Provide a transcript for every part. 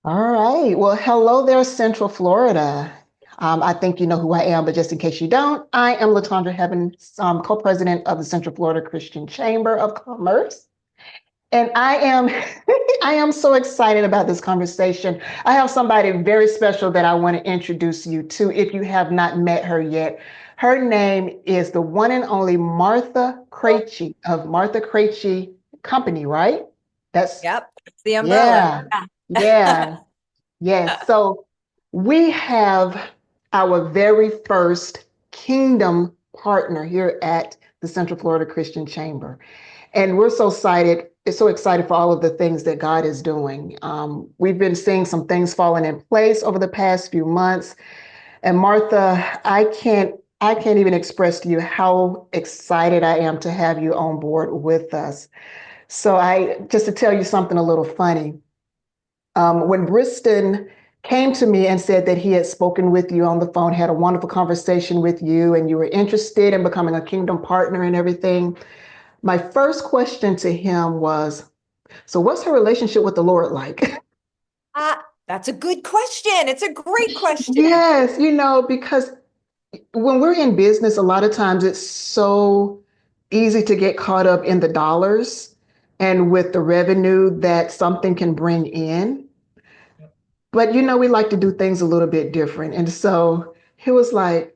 All right. Well, hello there, Central Florida. I think you know who I am, but just in case you don't, I am Latondra Heaven, co-president of the Central Florida Christian Chamber of Commerce. And I am I am so excited about this conversation. I have somebody very special that I want to introduce you to if you have not met her yet. Her name is the one and only Martha Krejci of Martha Krejci Company, right? That's Yep, it's the umbrella. yeah. Yeah. Yes. So we have our very first kingdom partner here at the Central Florida Christian Chamber. And we're so excited for all of the things that God is doing. We've been seeing some things falling in place over the past few months. And Martha, I can't even express to you how excited I am to have you on board with us. So just to tell you something a little funny, when Briston came to me and said that he had spoken with you on the phone, had a wonderful conversation with you, and you were interested in becoming a kingdom partner and everything, my first question to him was, so what's her relationship with the Lord like? That's a good question. It's a great question. Yes, because when we're in business, a lot of times it's so easy to get caught up in the dollars and with the revenue that something can bring in. But we like to do things a little bit different. And so he was like,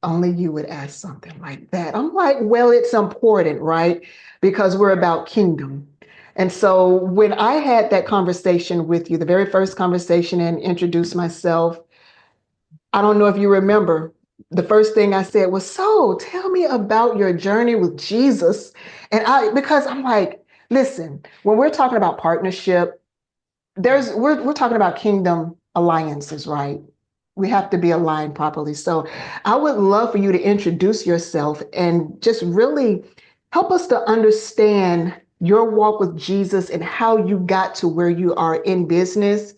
only you would ask something like that. I'm like, well, it's important, right? Because we're about kingdom. And so when I had that conversation with you, the very first conversation, and introduced myself, I don't know if you remember, the first thing I said was, so tell me about your journey with Jesus. Because I'm like, listen, when we're talking about partnership, we're talking about kingdom alliances, right? We have to be aligned properly. So I would love for you to introduce yourself and just really help us to understand your walk with Jesus and how you got to where you are in business.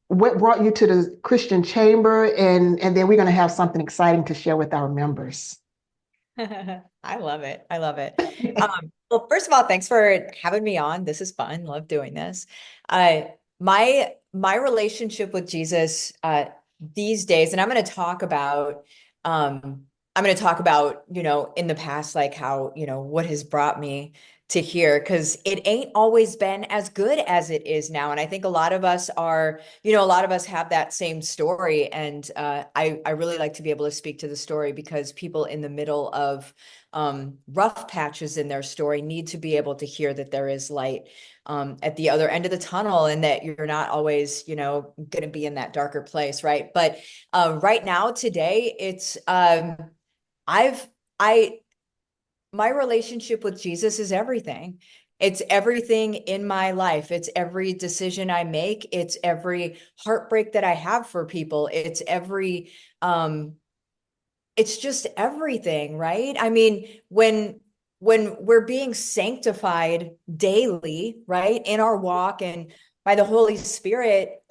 What brought you to the Christian Chamber? And then we're going to have something exciting to share with our members. I love it. I love it. Well, first of all, thanks for having me on. This is fun. Love doing this. Uh, my relationship with Jesus these days, and I'm going to talk about, in the past, like how, what has brought me to here, because it ain't always been as good as it is now. And I think a lot of us are, a lot of us have that same story. And I really like to be able to speak to the story because people in the middle of rough patches in their story need to be able to hear that there is light at the other end of the tunnel and that you're not always, going to be in that darker place. Right. But right now, today, it's I've, I, my relationship with Jesus is everything. It's everything in my life. It's every decision I make. It's every heartbreak that I have for people. It's just everything, right? I mean, when we're being sanctified daily, right, in our walk and by the Holy Spirit,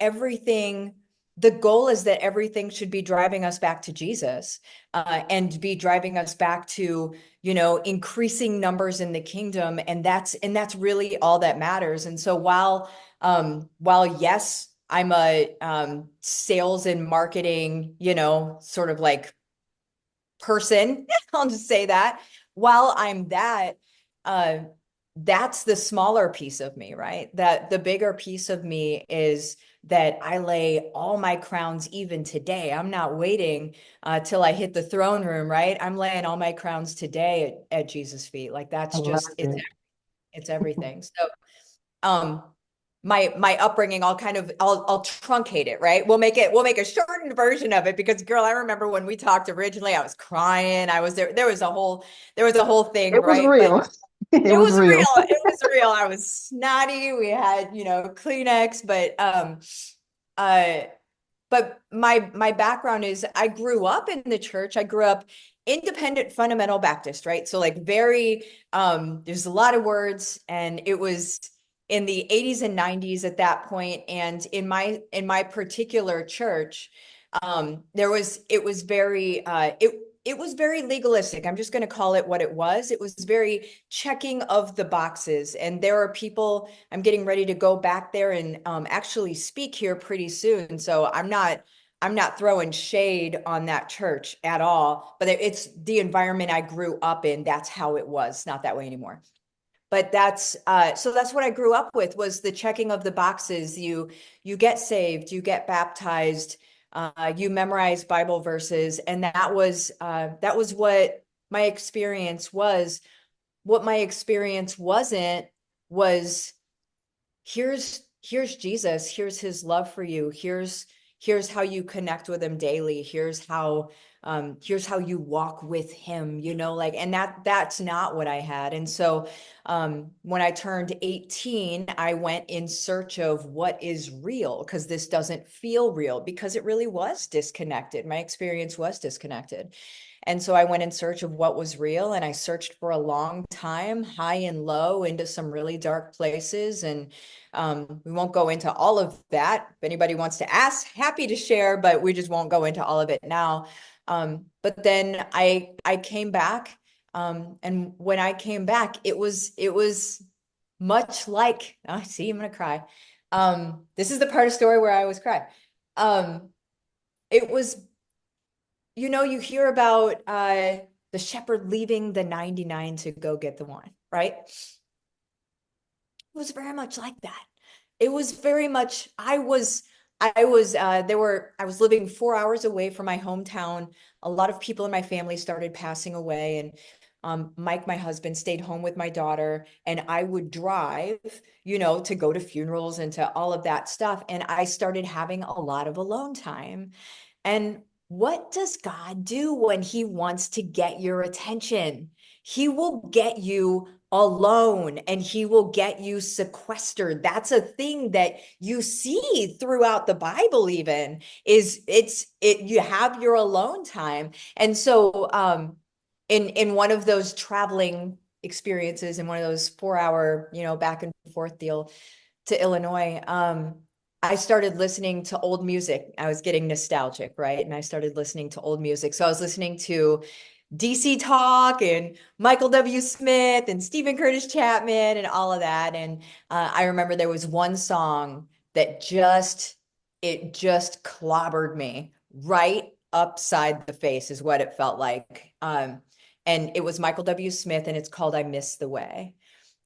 the goal is that everything should be driving us back to Jesus, and be driving us back to, increasing numbers in the kingdom. And that's really all that matters. And so while yes, I'm a sales and marketing, sort of like person, I'll just say that. While I'm that, uh, that's the smaller piece of me, right? That the bigger piece of me is that I lay all my crowns even today. I'm not waiting till I hit the throne room, right? I'm laying all my crowns today at Jesus' feet. Like I that's love just it. it's everything. So um my upbringing, I'll truncate it, right? We'll make a shortened version of it because girl, I remember when we talked originally, I was crying. I was there was a whole thing, It was right? But real. It it was was real. real. It was real. I was snotty. We had, Kleenex, uh but my background is I grew up in the church. I grew up independent fundamental Baptist, right? So like very there's a lot of words, and it was in the 80s and 90s at that point. And in my particular church, there was it was very it was very legalistic. I'm just going to call it what it was. It was very checking of the boxes. And there are people, I'm getting ready to go back there and actually speak here pretty soon. So I'm not throwing shade on that church at all, but it's the environment I grew up in. That's how it was. Not that way anymore. But that's so that's what I grew up with, was the checking of the boxes. You get saved, you get baptized, you memorize Bible verses, and that was what my experience was. What my experience wasn't was, here's Jesus, here's his love for you, here's how you connect with him daily, here's how you walk with him, you know, like, and that's not what I had. And so when I turned 18, I went in search of what is real, because this doesn't feel real, because it really was disconnected. My experience was disconnected. And so I went in search of what was real, and I searched for a long time, high and low, into some really dark places. And we won't go into all of that. If anybody wants to ask, happy to share, but we just won't go into all of it now. But then I came back, and when I came back, it was much like, oh, see, I'm gonna cry. This is the part of the story where I always cry. It was, you know, you hear about the shepherd leaving the 99 to go get the one, right? It was very much like that. It was very much, I was living 4 hours away from my hometown. A lot of people in my family started passing away, and Mike, my husband, stayed home with my daughter, and I would drive, you know, to go to funerals and to all of that stuff. And I started having a lot of alone time. And what does God do when he wants to get your attention? He will get you alone, and he will get you sequestered. That's a thing that you see throughout the Bible, even, is it you have your alone time. And so in one of those traveling experiences, in one of those 4 hour, you know, back and forth deal to Illinois, I started listening to old music. I was getting nostalgic, right? And I started listening to old music. So I was listening to DC Talk and Michael W. Smith and Stephen Curtis Chapman and all of that. And I remember there was one song that it just clobbered me right upside the face, is what it felt like. And it was Michael W. Smith, and it's called "I Miss the Way."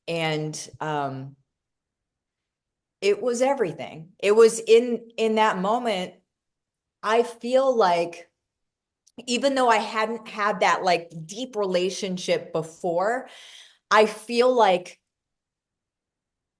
And it was everything. It was in that moment. I feel like, even though I hadn't had that like deep relationship before, I feel like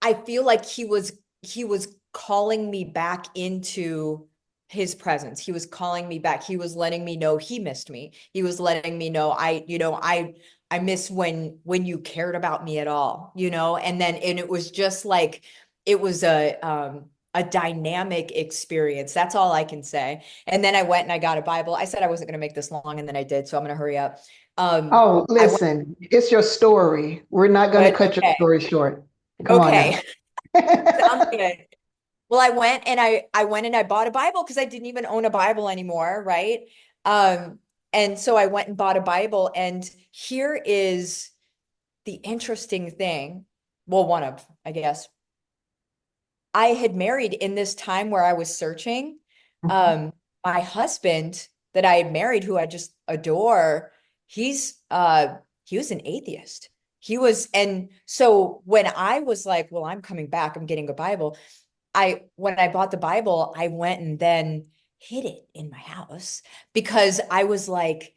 he was calling me back into his presence. He was calling me back. He was letting me know he missed me. He was letting me know, I miss when you cared about me at all, you know? And it was just like, it was a dynamic experience. That's all I can say. And then I went and I got a Bible. I said I wasn't going to make this long, and then I did, so I'm going to hurry up. Oh, I went, listen, it's your story. We're not going to but cut your story short. Come on okay. now. Sounds good. Well, I went and I bought a Bible, because I didn't even own a Bible anymore, right? Um, and so I went and bought a Bible, and here is the interesting thing. Well, one of, I guess. I had married in this time where I was searching. Mhm. Um, my husband that I had married, who I just adore, he was an atheist. And so when I was like, well, I'm coming back, I'm getting a Bible. When I bought the Bible, I went and then hid it in my house, because I was like,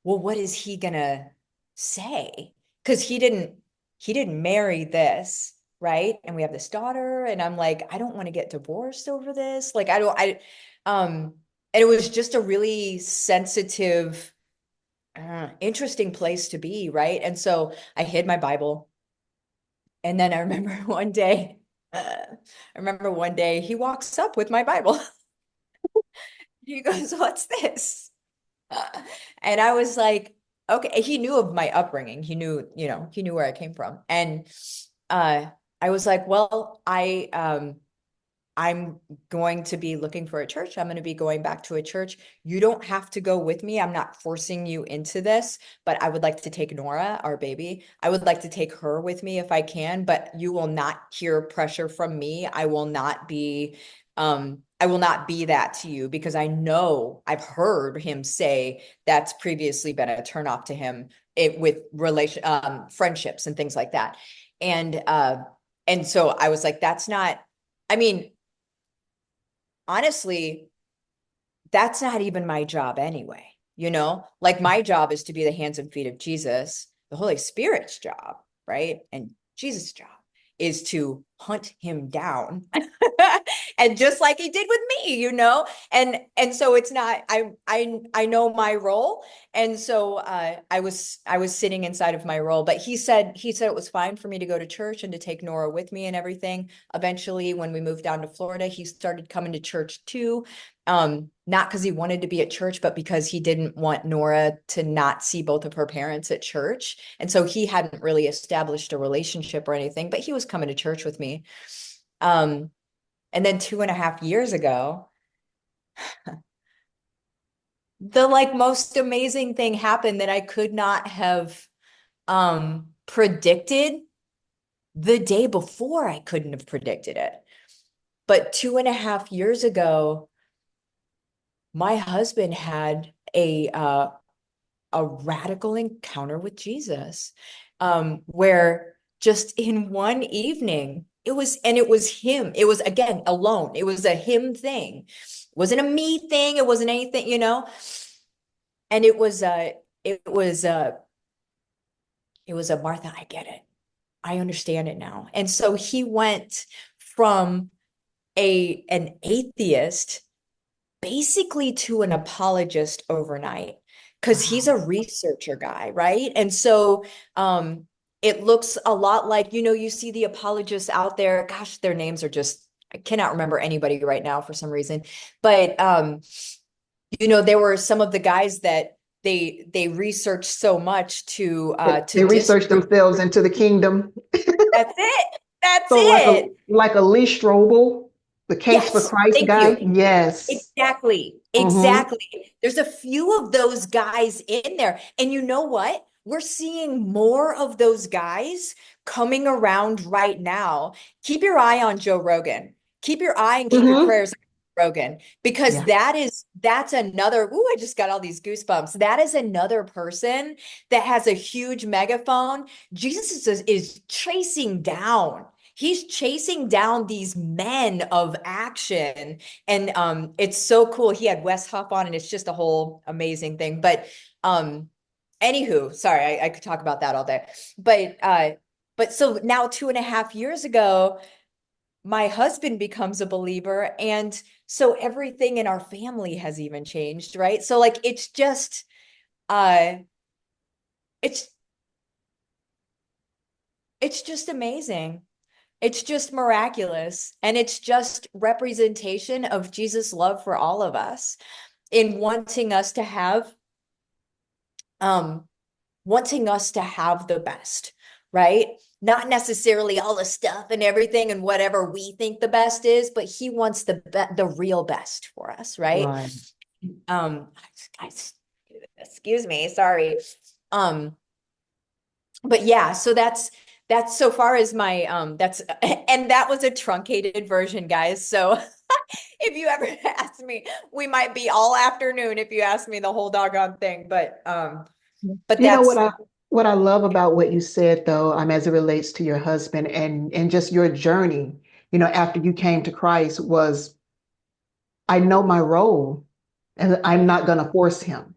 well, what is he gonna say? Because he didn't marry this, right? And we have this daughter, and I'm like, I don't want to get divorced over this. Like, and it was just a really sensitive, interesting place to be, right? And so I hid my Bible. And then I remember one day he walks up with my Bible. He goes, "What's this?" And I was like, okay. He knew of my upbringing. He knew, he knew where I came from. And uh, I was like, well, I'm going to be looking for a church. I'm going to be going back to a church. You don't have to go with me. I'm not forcing you into this, but I would like to take Nora, our baby. I would like to take her with me if I can, but you will not hear pressure from me. I will not be that to you, because I know I've heard him say that's previously been a turnoff to him with friendships and things like that. And so I was like, that's not, I mean, honestly, that's not even my job anyway. Like, my job is to be the hands and feet of Jesus. The Holy Spirit's job, right? And Jesus' job is to hunt him down. And just like he did with me. And so it's not, I know my role. And so I was sitting inside of my role, but he said it was fine for me to go to church and to take Nora with me and everything. Eventually, when we moved down to Florida, he started coming to church too. Not because he wanted to be at church, but because he didn't want Nora to not see both of her parents at church. And so he hadn't really established a relationship or anything, but he was coming to church with me. And then 2.5 years ago, the like most amazing thing happened that I could not have predicted. The day before, I couldn't have predicted it. But 2.5 years ago, my husband had a radical encounter with Jesus, where just in one evening, it was him. It was, again, alone. It was a him thing. It wasn't a me thing. It wasn't anything. And it was a Martha, I get it. I understand it now. And so he went from an atheist basically to an apologist overnight, because he's a researcher guy, right? And so it looks a lot like, you see the apologists out there. Gosh, their names are just, I cannot remember anybody right now for some reason. But there were some of the guys that they researched so much to They research disprove. themselves into the kingdom. That's it. That's So it. like a Lee Strobel, the Case for Yes, Christ thank guy. you. Yes. Exactly. Mm-hmm. Exactly. There's a few of those guys in there. And you know what? We're seeing more of those guys coming around right now. Keep your eye on Joe Rogan. Keep your eye and keep your Mm-hmm. prayers on Rogan, because Yeah. that's another, ooh, I just got all these goosebumps. That is another person that has a huge megaphone. Jesus is chasing down. He's chasing down these men of action, and it's so cool. He had Wes Huff on, and it's just a whole amazing thing. But anywho, sorry, I could talk about that all day. But so now 2.5 years ago, my husband becomes a believer, and so everything in our family has even changed, right? So like uh it's it's just amazing. It's just miraculous. And it's just representation of Jesus' love for all of us, in um, wanting us to have the best, right? Not necessarily all the stuff and everything and whatever we think the best is, but he wants the real best for us, right? Right. Um, I, excuse me, sorry. Um, but yeah, so that's so far as my that's and that was a truncated version, guys. So if you ever ask me, we might be all afternoon if you ask me the whole doggone thing. But You know that's, what I love about what you said though, as it relates to your husband and just your journey, after you came to Christ was I know my role and I'm not going to force him.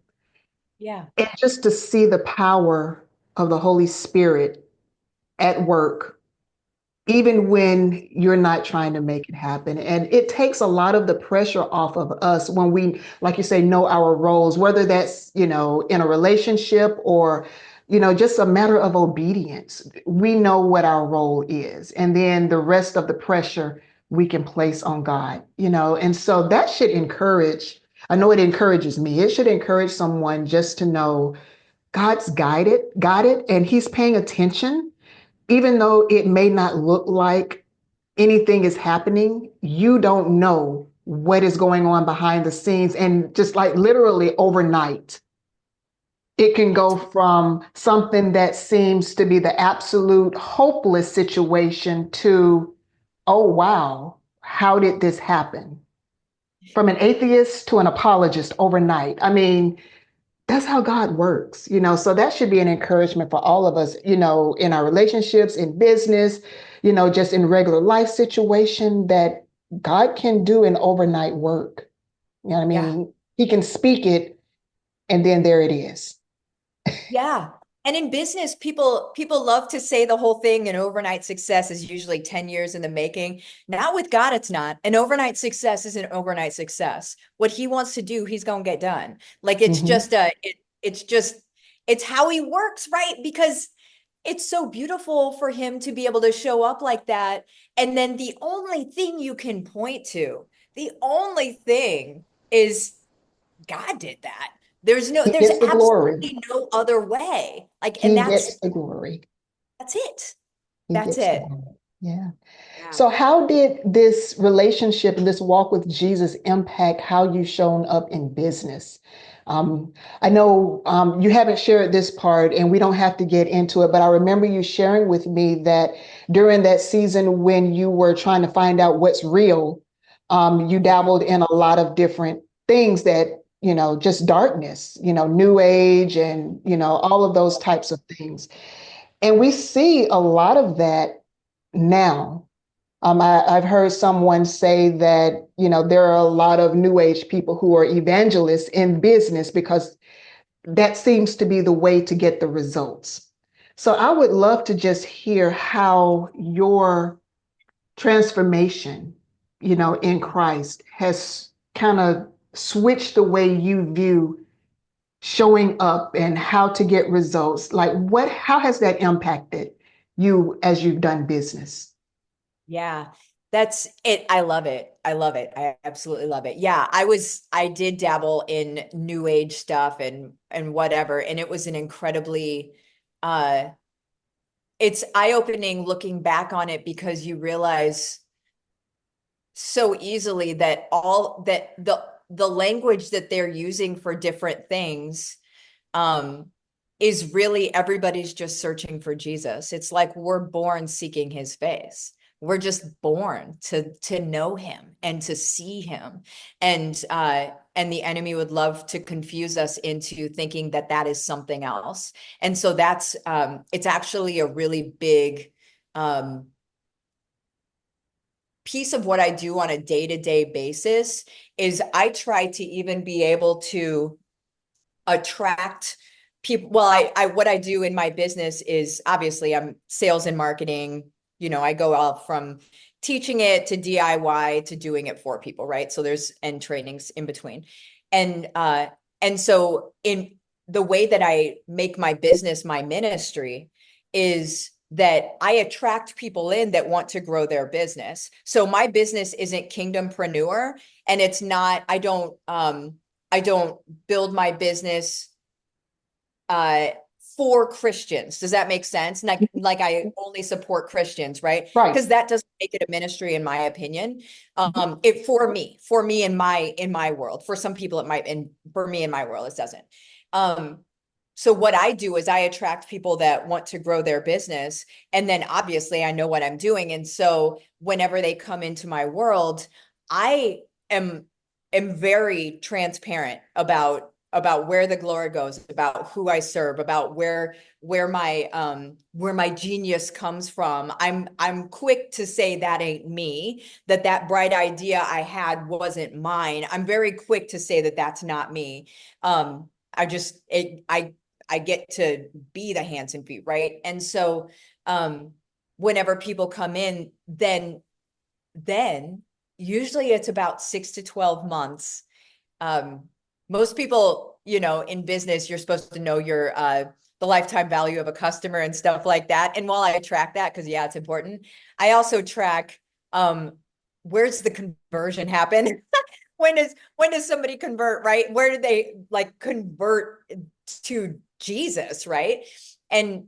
yeah, And just to see the power of the Holy Spirit at work, even when you're not trying to make it happen. And it takes a lot of the pressure off of us when we, like you say, know our roles, whether that's, in a relationship or, just a matter of obedience. We know what our role is. And then the rest of the pressure we can place on God, and so that should encourage. I know it encourages me. It should encourage someone just to know God's got it, and He's paying attention even though it may not look like anything is happening, you don't know what is going on behind the scenes. And just like literally overnight, it can go from something that seems to be the absolute hopeless situation to, oh, wow, how did this happen? From an atheist to an apologist overnight. I mean, that's how God works, so that should be an encouragement for all of us, in our relationships, in business, just in regular life situation that God can do an overnight work. You know what I Yeah. mean? He can speak it and then there it is. Yeah. And in business, people love to say the whole thing, an overnight success is usually 10 years in the making. Not with God, it's not. An overnight success is an overnight success. What he wants to do, he's going to get done. Like it's Mhm. just it's how he works, right? Because it's so beautiful for him to be able to show up like that. And then the only thing you can point to, the only thing is God did that. He There's gets the glory. absolutely no other way. Like, and He gets the glory. that's it. He That's gets the it. glory. Yeah. Yeah. So, how did this relationship and this walk with Jesus impact how you've shown up in business? I know you haven't shared this part and we don't have to get into it, but I remember you sharing with me that during that season when you were trying to find out what's real, you Yeah. dabbled in a lot of different things that, just darkness, new age and, all of those types of things. And we see a lot of that now. I've heard someone say that, there are a lot of new age people who are evangelists in business because that seems to be the way to get the results. So I would love to just hear how your transformation, in Christ has kind of switched the way you view showing up and how to get results. Like how has that impacted you as you've done business? Yeah. That's it. I love it. I love it. I absolutely love it. Yeah, I did dabble in new age stuff and whatever, and it was an incredibly uh it's eye-opening looking back on it because you realize so easily that all that the language that they're using for different things um is really everybody's just searching for Jesus. It's like we're born seeking his face. We're just born to know him and to see him. And the enemy would love to confuse us into thinking that that is something else. And so that's it's actually a really big um piece of what I do on a day-to-day basis is I try to even be able to attract people. Well, I what I do in my business is obviously I'm sales and marketing. I go out from teaching it to DIY to doing it for people, right? So there's and trainings in between. And so in the way that I make my business my ministry is that I attract people in that want to grow their business. So my business isn't kingdompreneur and it's not I don't build my business uh for Christians. Does that make sense? Like I only support Christians, right? Right. Because that doesn't make it a ministry in my opinion. Mhm. It for me in my world. For some people it might, and for me in my world it doesn't. Um so what I do is I attract people that want to grow their business, and then obviously I know what I'm doing, and so whenever they come into my world, I am very transparent about where the glory goes, about who I serve, about where my genius comes from. I'm quick to say that ain't me, that bright idea I had wasn't mine. I'm very quick to say that that's not me. I just I get to be the hands and feet, right? And so whenever people come in, then usually it's about 6 to 12 months. um Most people, in business, you're supposed to know your the lifetime value of a customer and stuff like that. And while I track that, because yeah, it's important, I also track um where's the conversion happen. When does somebody convert, right? Where do they like convert to Jesus, right? And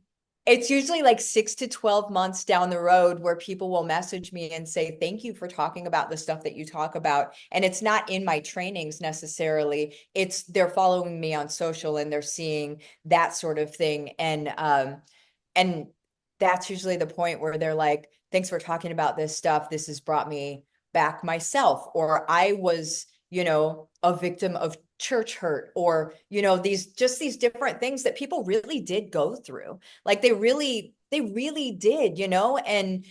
it's usually like 6 to 12 months down the road where people will message me and say, thank you for talking about the stuff that you talk about. And it's not in my trainings necessarily. It's they're following me on social and they're seeing that sort of thing. And that's usually the point where they're like, thanks for talking about this stuff. This has brought me back myself. Or I was, a victim of church hurt, or, these different things that people really did go through. Like they really did, and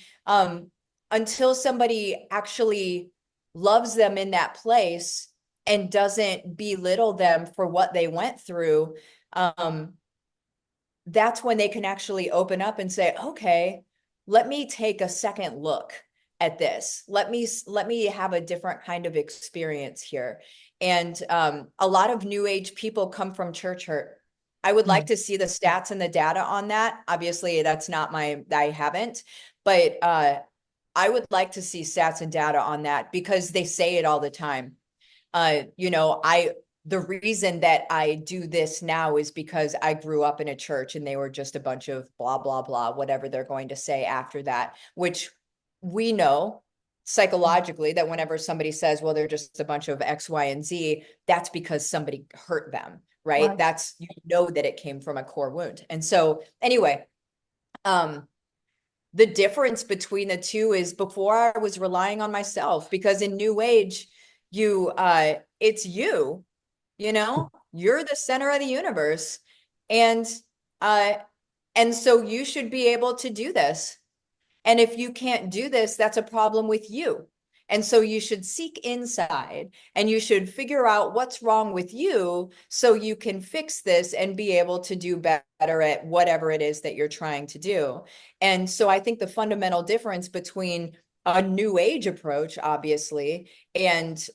until somebody actually loves them in that place and doesn't belittle them for what they went through, that's when they can actually open up and say, okay, let me take a second look at this. Let me have a different kind of experience here. And a lot of new age people come from church hurt. I would like to see the stats and the data on that. Obviously, that's not I haven't, but I would like to see stats and data on that because they say it all the time. The reason that I do this now is because I grew up in a church and they were just a bunch of blah, blah, blah, whatever they're going to say after that, which we know psychologically that whenever somebody says, well, they're just a bunch of X, Y, and Z, that's because somebody hurt them, right? Right. That's, that it came from a core wound. And so anyway, the difference between the two is before I was relying on myself, because in new age, it's you're the center of the universe. And so you should be able to do this. And if you can't do this, that's a problem with you. And so you should seek inside and you should figure out what's wrong with you so you can fix this and be able to do better at whatever it is that you're trying to do. And so I think the fundamental difference between a new age approach, obviously, and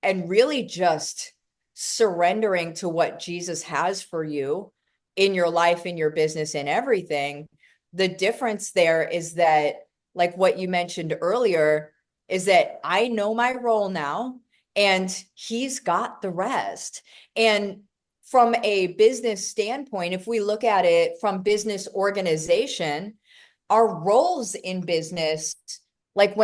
really just surrendering to what Jesus has for you in your life, in your business, in everything. The difference there is that, like what you mentioned earlier, is that I know my role now and he's got the rest. And from a business standpoint, if we look at it from business organization, our roles in business, like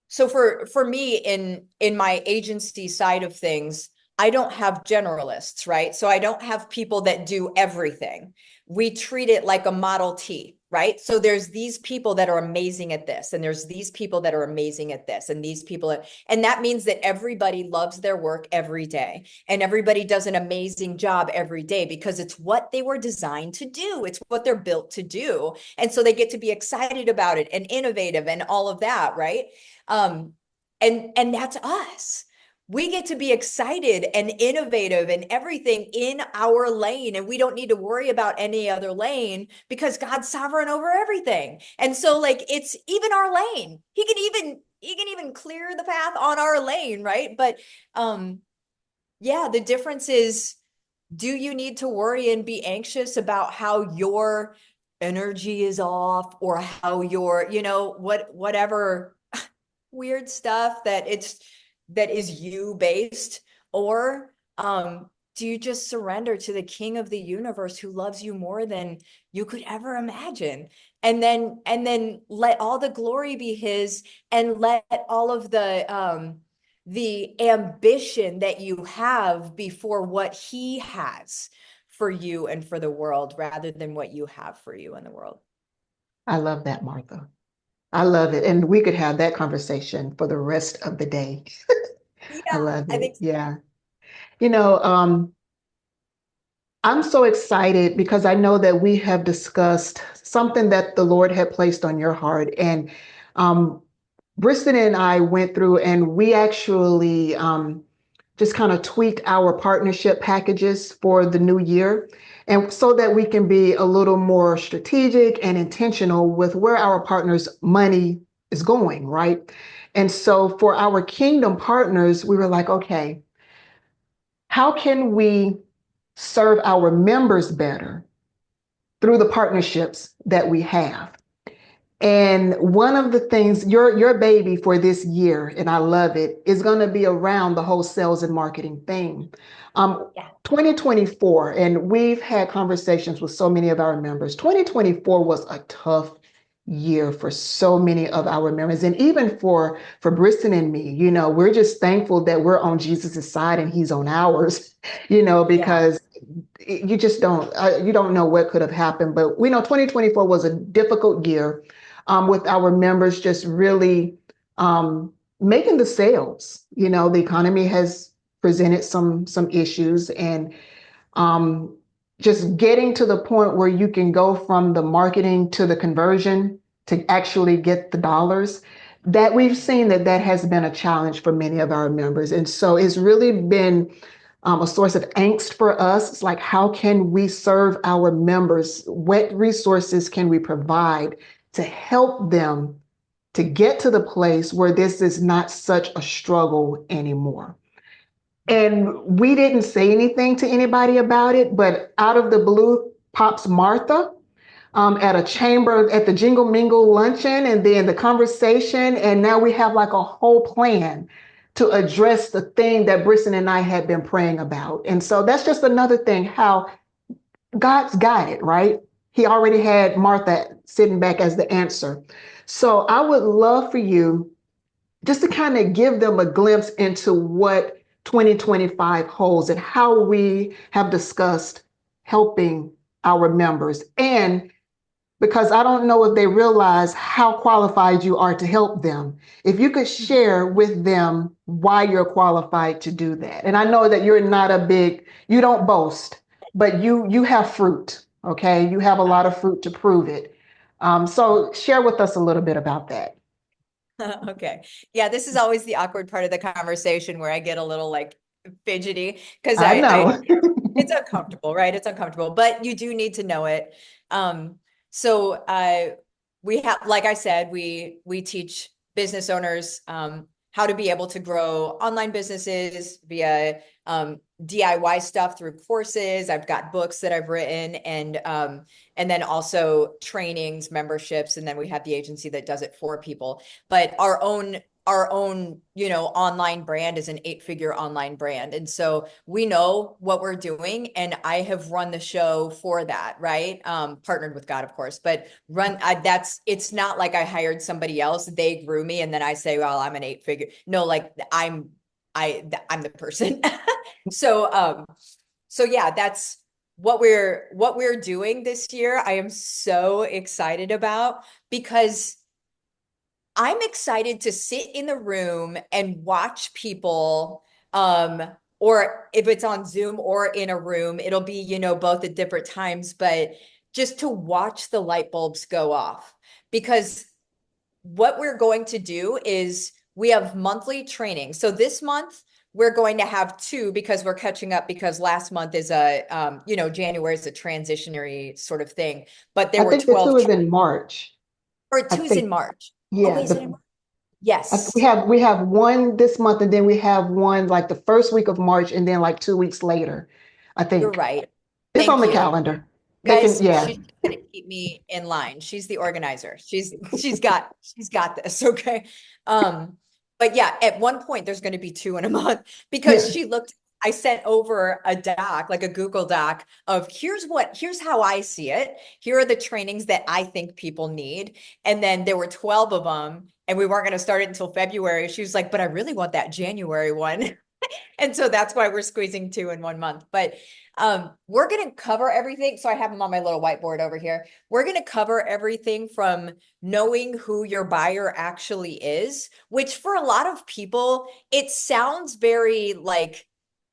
so for me in my agency side of things, I don't have generalists, right? So I don't have people that do everything. We treat it like a Model T, right? So there's these people that are amazing at this, and there's these people that are amazing at this, and these people, and that means that everybody loves their work every day, and everybody does an amazing job every day because it's what they were designed to do. It's what they're built to do. And so they get to be excited about it and innovative and all of that, right? And that's us. We get to be excited and innovative and everything in our lane, and we don't need to worry about any other lane because God's sovereign over everything. And so, like, it's even our lane. He can even clear the path on our lane, right? But yeah, the difference is, do you need to worry and be anxious about how your energy is off, or how your, whatever weird stuff that is you based, or do you just surrender to the King of the universe who loves you more than you could ever imagine, and then let all the glory be his, and let all of the ambition that you have before what he has for you and for the world, rather than what you have for you and the world. I love that, Martha. I love it. And we could have that conversation for the rest of the day. I Yeah, love I it. think so. Yeah. You know, I'm so excited because I know that we have discussed something that the Lord had placed on your heart. And Briston and I went through and we actually just kind of tweaked our partnership packages for the new year. And so that we can be a little more strategic and intentional with where our partners' money is going, right? And so for our kingdom partners, we were like, okay, how can we serve our members better through the partnerships that we have? And one of the things, your baby for this year, and I love it, is going to be around the whole sales and marketing thing. Yeah. 2024, and we've had conversations with so many of our members. 2024 was a tough year for so many of our members, and even for Briston and me. We're just thankful that we're on Jesus's side and He's on ours. Yeah. Because you just don't know what could have happened. But we know 2024 was a difficult year, with our members just really making the sales. The economy has presented some issues, and um, just getting to the point where you can go from the marketing to the conversion to actually get the dollars. That we've seen that has been a challenge for many of our members, and so it's really been a source of angst for us. It's like, how can we serve our members? What resources can we provide to help them to get to the place where this is not such a struggle anymore? And we didn't say anything to anybody about it, but out of the blue pops Martha at a chamber at the Jingle Mingle luncheon, and then the conversation. And now we have like a whole plan to address the thing that Briston and I had been praying about. And so that's just another thing how God's got it, right? He already had Martha sitting back as the answer. So I would love for you just to kind of give them a glimpse into what 2025 holds and how we have discussed helping our members. And because I don't know if they realize how qualified you are to help them. If you could share with them why you're qualified to do that. And I know that you don't boast, but you have fruit, okay? You have a lot of fruit to prove it. So share with us a little bit about that. Okay. Yeah, this is always the awkward part of the conversation where I get a little like fidgety because I I know. it's uncomfortable, right? It's uncomfortable, but you do need to know it. Um, so we have, like I said, we teach business owners how to be able to grow online businesses via DIY stuff through courses. I've got books that I've written, and then also trainings, memberships, and then we have the agency that does it for people. But our own online brand is an 8-figure online brand, and so we know what we're doing, and I have run the show for that, right? Partnered with God, of course, but it's not like I hired somebody else, they grew me, and then I say, well, I'm an 8-figure. No, like I'm the person. So yeah, that's what we're doing this year. I am so excited about, because I'm excited to sit in the room and watch people, or if it's on Zoom or in a room, it'll be, both at different times, but just to watch the light bulbs go off. Because what we're going to do is we have monthly training. So this month we're going to have 2, because we're catching up, because last month is January is a transitionary sort of thing, but there I were think the 12 two is in March. or I 2 is think, in March. yeah, Okay, is it in March? we Yes. have one this month, and then we have one like the first week of March, and then like 2 weeks later. I You're think right. it's on Thank the you. calendar. They can, Guys, yeah, she's gonna keep me in line. She's the organizer. She's got this, okay? Um, but yeah, at one point there's going to be 2 in a month, because yeah. I sent over a doc, like a Google Doc of here's how I see it. Here are the trainings that I think people need. And then there were 12 of them, and we weren't going to start it until February. She was like, but I really want that January one. And so that's why we're squeezing 2 in one month. But we're going to cover everything. So I have them on my little whiteboard over here. We're going to cover everything from knowing who your buyer actually is, which for a lot of people, it sounds very like,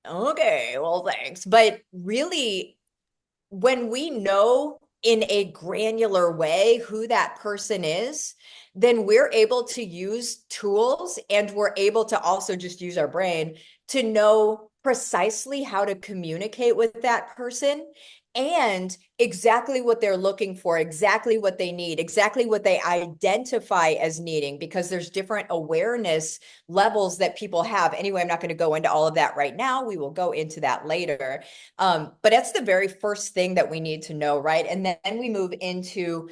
okay, well, thanks. But really, when we know in a granular way who that person is, then we're able to use tools, and we're able to also just use our brain to know precisely how to communicate with that person, and exactly what they're looking for, exactly what they need, exactly what they identify as needing, because there's different awareness levels that people have. Anyway, I'm not going to go into all of that right now. We will go into that later. But that's the very first thing that we need to know, right? And then we move into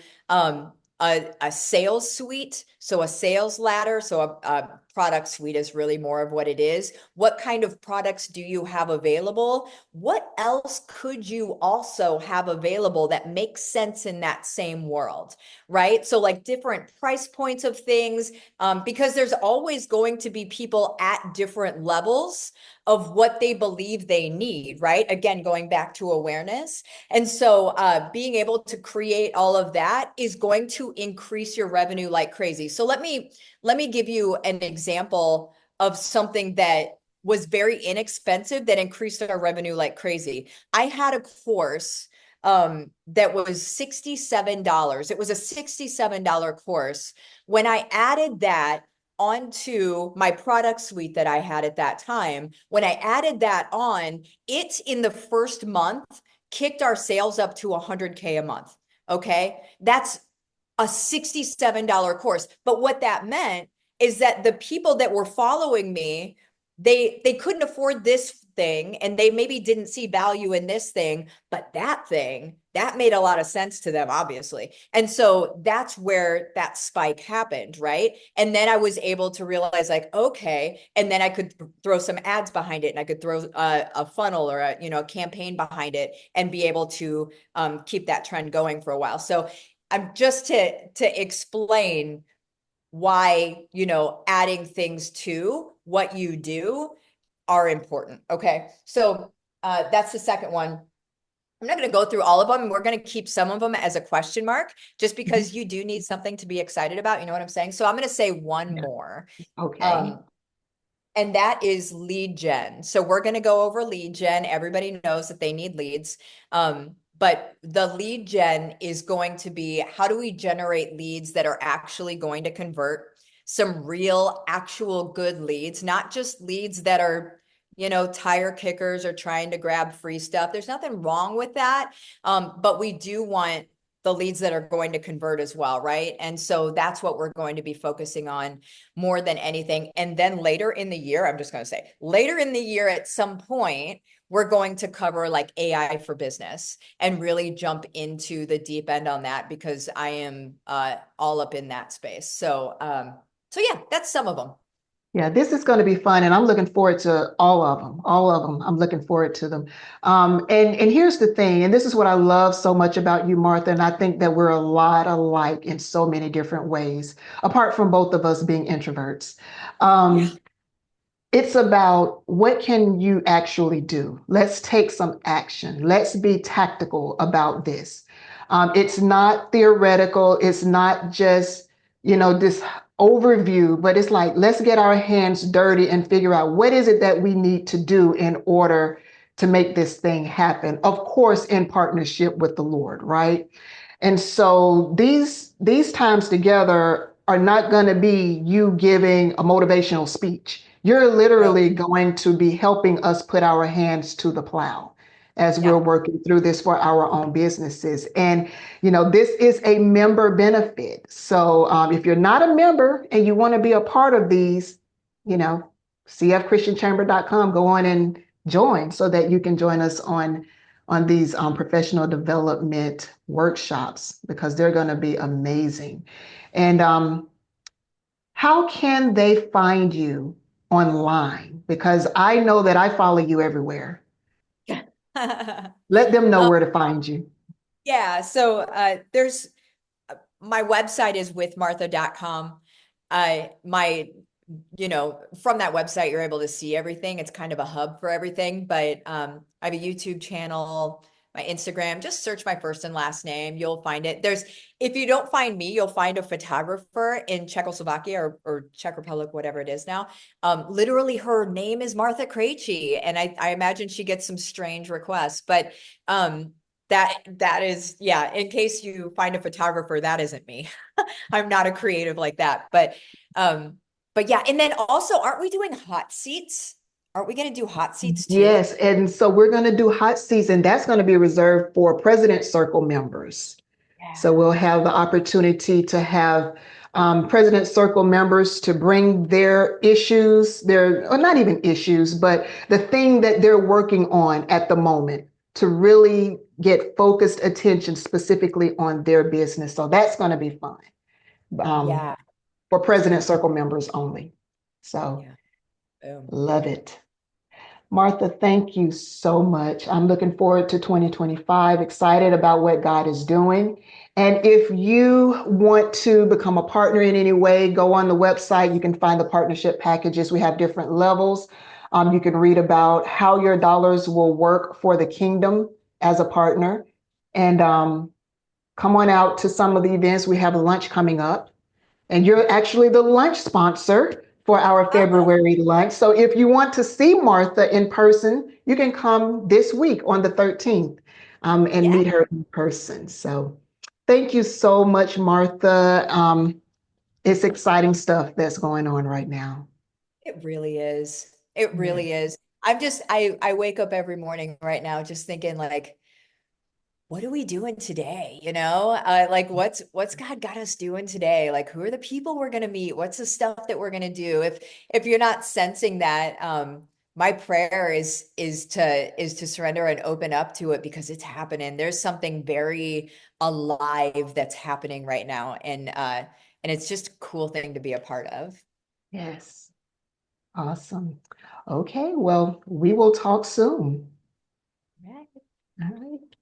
a sales suite, so a sales ladder, so a product suite is really more of what it is. What kind of products do you have available? What else could you also have available that makes sense in that same world, right? So like different price points of things, because there's always going to be people at different levels of what they believe they need, right? Again, going back to awareness. And so being able to create all of that is going to increase your revenue like crazy. So let me give you an example of something that was very inexpensive that increased our revenue like crazy. I had a course that was $67. It was a $67 course. When I added that onto my product suite that I had at that time, when I added that on, it in the first month kicked our sales up to 100K a month. Okay. That's a $67 course. But what that meant is that the people that were following me, they couldn't afford this thing and they maybe didn't see value in this thing, but that thing that made a lot of sense to them, obviously. And so that's where that spike happened, right? And then I was able to realize like, okay, and then I could throw some ads behind it and I could throw a funnel or a campaign behind it and be able to keep that trend going for a while. So I'm just to explain why, adding things to what you do are important. Okay. So that's the second one. I'm not going to go through all of them. We're going to keep some of them as a question mark, just because you do need something to be excited about. You know what I'm saying? So I'm going to say one more. Okay. And that is lead gen. So we're going to go over lead gen. Everybody knows that they need leads. But the lead gen is going to be, how do we generate leads that are actually going to convert, some real, actual good leads, not just leads that are, tire kickers or trying to grab free stuff. There's nothing wrong with that. But we do want the leads that are going to convert as well, right? And so that's what we're going to be focusing on more than anything. And then later in the year, I'm just going to say later in the year, at some point, we're going to cover like AI for business and really jump into the deep end on that, because I am all up in that space. So yeah, that's some of them. Yeah, this is going to be fun, and I'm looking forward to all of them. All of them. I'm looking forward to them. And here's the thing, and this is what I love so much about you, Martha, and I think that we're a lot alike in so many different ways, apart from both of us being introverts. Yeah. It's about what can you actually do? Let's take some action. Let's be tactical about this. It's not theoretical. It's not just, this overview, but it's like, let's get our hands dirty and figure out what is it that we need to do in order to make this thing happen. Of course, in partnership with the Lord, right? And so these times together are not going to be you giving a motivational speech. You're No. literally going to be helping us put our hands to the plow as we're Yeah. working through this for our own businesses. And, this is a member benefit. So if you're not a member and you want to be a part of these, cfchristianchamber.com, go on and join so that you can join us on these professional development workshops, because they're going to be amazing. And how can they find you online? Because I know that I follow you everywhere. Let them know Um, where to find you. yeah. So there's my website is withmartha.com. My, from that website, you're able to see everything. It's kind of a hub for everything. But I have a YouTube channel, my Instagram. Just search my first and last name. You'll find it. If you don't find me, you'll find a photographer in Czechoslovakia or Czech Republic, whatever it is now. Literally, her name is Martha Krejci, and I imagine she gets some strange requests. But that is, yeah, in case you find a photographer, that isn't me. I'm not a creative like that. But yeah, and then also, aren't we doing hot seats? Aren't we going to do hot seats too? Yes, and so we're going to do hot seats, and that's going to be reserved for President Circle members. So Yeah. we'll have the opportunity to have President Circle members to bring their issues, or not even issues, but the thing that they're working on at the moment. to really get focused attention specifically on their business. So that's going to be fun. Um, Yeah. for President Circle members only. So Yeah. Boom. love it. Martha, thank you so much. I'm looking forward to 2025, excited about what God is doing. And if you want to become a partner in any way, go on the website. You can find the partnership packages. We have different levels. You can read about how your dollars will work for the kingdom as a partner. And come on out to some of the events. We have a lunch coming up. And you're actually the lunch sponsor for our Oh, February lunch. So if you want to see Martha in person, you can come this week on the 13th and yeah. meet her in person. So thank you so much, Martha. It's exciting stuff that's going on right now. It really is. It Yeah. really is. I wake up every morning right now just thinking like, what are we doing today? Like what's God got us doing today? Like who are the people we're gonna meet? What's the stuff that we're gonna do? If you're not sensing that, my prayer is to surrender and open up to it because it's happening. There's something very alive that's happening right now. And it's just a cool thing to be a part of. Yes. Awesome. Okay. Well, we will talk soon. Right. All right.